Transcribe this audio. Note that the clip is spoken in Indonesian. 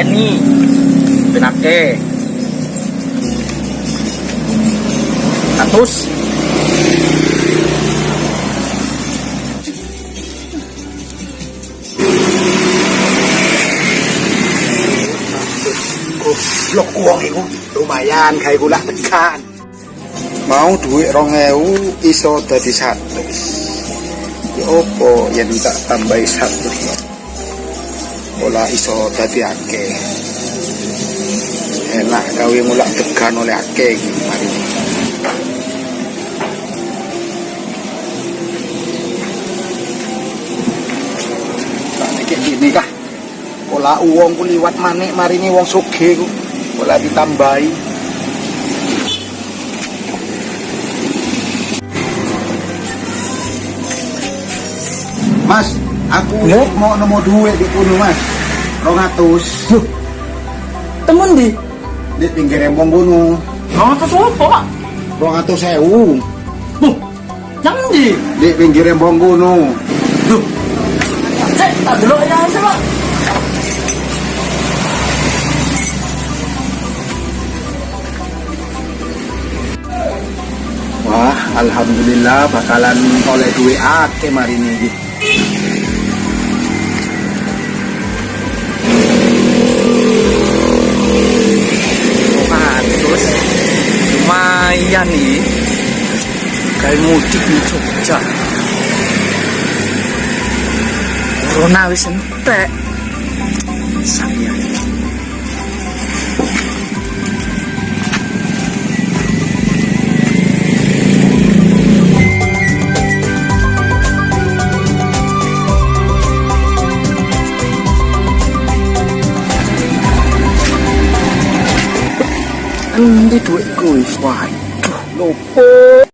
baleni benake status blok uang itu lumayan kayak gula tekan mau duit 2.000 iso dadi 100 ya opo yang tak tambahi 100 olah iso dadi akeh enak gawe mulak tekan oleh akeh gitu mari tak kayak gini kah olah uang ku liwat manik mari ini uang soge ku olah ditambahi Mas, aku mau nemu duit di kuno mas 200 temen di pinggir embong kuno 200 apa pak? 200.000 Yang di pinggir embong kuno cek tak dulu ya aja pak. wah alhamdulillah bakalan oleh duit ake mari ini terus lumayan nih kayak mudik di Jogja corona wis entek sayang ini duitku waduh lupa